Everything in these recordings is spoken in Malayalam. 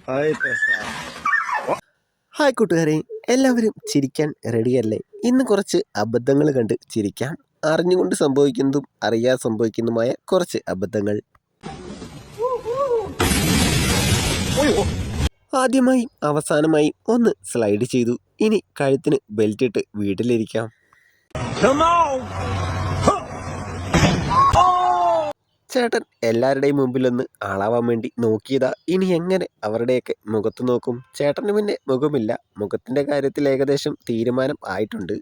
ഹായ് കൂട്ടുകാരെ, എല്ലാവരും ചിരിക്കാൻ റെഡിയല്ലേ? ഇന്ന് കുറച്ച് അബദ്ധങ്ങൾ കണ്ട് ചിരിക്കാം. അറിഞ്ഞുകൊണ്ട് സംഭവിക്കുന്നതും അറിയാതെ സംഭവിക്കുന്നതുമായ കുറച്ച് അബദ്ധങ്ങൾ. ആദ്യമായും അവസാനമായും ഒന്ന് സ്ലൈഡ് ചെയ്തു. ഇനി കഴുത്തിന് ബെൽറ്റ് ഇട്ട് വീട്ടിലിരിക്കാം. ചേട്ടൻ എല്ലാവരുടെയും മുമ്പിലൊന്ന് ആളാവാൻ വേണ്ടി നോക്കിയതാ. ഇനി എങ്ങനെ അവരുടെയൊക്കെ മുഖത്ത് നോക്കും? ചേട്ടന് പിന്നെ മുഖമില്ല. മുഖത്തിന്റെ കാര്യത്തിൽ ഏകദേശം തീരുമാനം ആയിട്ടുണ്ട്.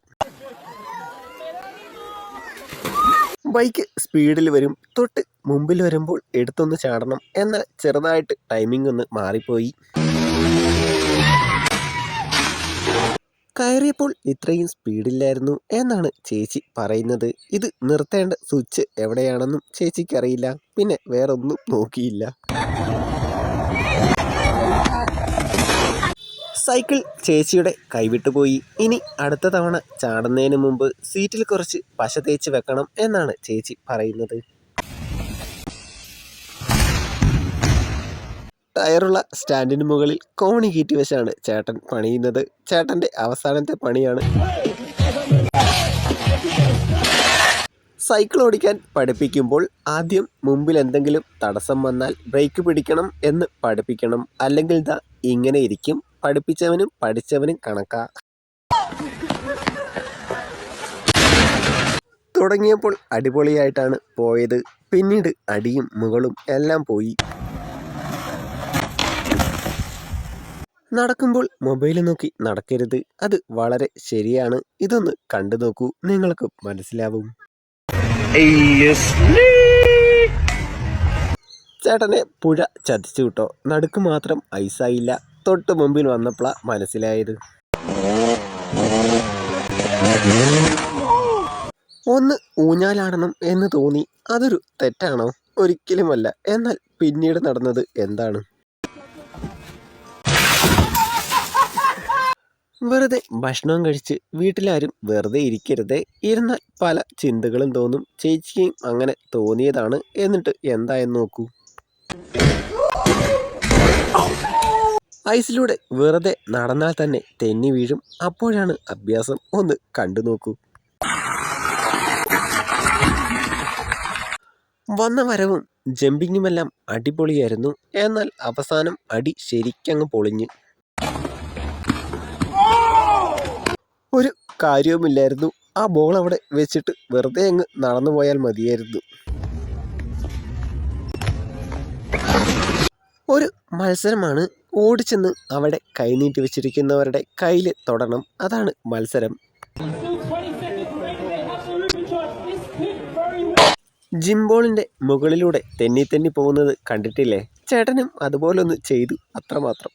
ബൈക്ക് സ്പീഡിൽ വരും. തൊട്ട് മുമ്പിൽ വരുമ്പോൾ എടുത്തൊന്ന് ചാടണം. എന്നാൽ ചെറുതായിട്ട് ടൈമിംഗ് ഒന്ന് മാറിപ്പോയി. കയറിയപ്പോൾ ഇത്രയും സ്പീഡില്ലായിരുന്നു എന്നാണ് ചേച്ചി പറയുന്നത്. ഇത് നിർത്തേണ്ട സ്വിച്ച് എവിടെയാണെന്നും ചേച്ചിക്കറിയില്ല. പിന്നെ വേറൊന്നും നോക്കിയില്ല. സൈക്കിൾ ചേച്ചിയുടെ കൈവിട്ടുപോയി. ഇനി അടുത്ത തവണ ചാടുന്നതിന് മുമ്പ് സീറ്റിൽ കുറച്ച് പശ തേച്ച് വെക്കണം എന്നാണ് ചേച്ചി പറയുന്നത്. ടയറുള്ള സ്റ്റാൻഡിന് മുകളിൽ കോണി കീറ്റി വെച്ചാണ് ചേട്ടൻ പണിയുന്നത്. ചേട്ടൻ്റെ അവസാനത്തെ പണിയാണ്. സൈക്കിൾ ഓടിക്കാൻ പഠിപ്പിക്കുമ്പോൾ ആദ്യം മുമ്പിൽ എന്തെങ്കിലും തടസ്സം വന്നാൽ ബ്രേക്ക് പിടിക്കണം എന്ന് പഠിപ്പിക്കണം. അല്ലെങ്കിൽ ദാ ഇങ്ങനെ ഇരിക്കും. പഠിപ്പിച്ചവനും പഠിച്ചവനും കണക്കാ. തുടങ്ങിയപ്പോൾ അടിപൊളിയായിട്ടാണ് പോയത്. പിന്നീട് അടിയും മുകളും എല്ലാം പോയി. നടക്കുമ്പോൾ മൊബൈൽ നോക്കി നടക്കരുത്. അത് വളരെ ശരിയാണ്. ഇതൊന്ന് കണ്ടു നോക്കൂ, നിങ്ങൾക്ക് മനസ്സിലാവും. ചേട്ടനെ പുഴ ചതിച്ചു കിട്ടോ. നടുക്ക് മാത്രം ഐസായില്ല. തൊട്ട് മുമ്പിൽ വന്നപ്പോഴാ മനസ്സിലായത്. ഒന്ന് ഊഞ്ഞാലാടണം എന്ന് തോന്നി. അതൊരു തെറ്റാണോ? ഒരിക്കലുമല്ല. എന്നാൽ പിന്നീട് നടന്നത് എന്താണ്? വെറുതെ ഭക്ഷണം കഴിച്ച് വീട്ടിലാരും വെറുതെ ഇരിക്കരുതേ. ഇരുന്നാൽ പല ചിന്തകളും തോന്നും. ചേച്ചിയും അങ്ങനെ തോന്നിയതാണ്. എന്നിട്ട് എന്തായെന്ന് നോക്കൂ. ഐസിലൂടെ വെറുതെ നടന്നാൽ തന്നെ തെന്നി വീഴും. അപ്പോഴാണ് അഭ്യാസം. ഒന്ന് കണ്ടു നോക്കൂ. വന്ന വരവും ജമ്പിങ്ങുമെല്ലാം അടിപൊളിയായിരുന്നു. എന്നാൽ അവസാനം അടി ശരിക്കങ്ങ് പൊളിഞ്ഞ്. ഒരു കാര്യവുമില്ലായിരുന്നു. ആ ബോൾ അവിടെ വെച്ചിട്ട് വെറുതെ അങ്ങ് നടന്നു പോയാൽ മതിയായിരുന്നു. ഒരു മത്സരമാണ്. ഓടിച്ചെന്ന് അവിടെ കൈനീട്ടി വെച്ചിരിക്കുന്നവരുടെ കയ്യിൽ തൊടണം. അതാണ് മത്സരം. ജിംബോളിന്റെ മുകളിലൂടെ തെന്നി തെന്നി പോകുന്നത് കണ്ടിട്ടില്ലേ? ചേട്ടനും അതുപോലെ ഒന്ന് ചെയ്തു, അത്രമാത്രം.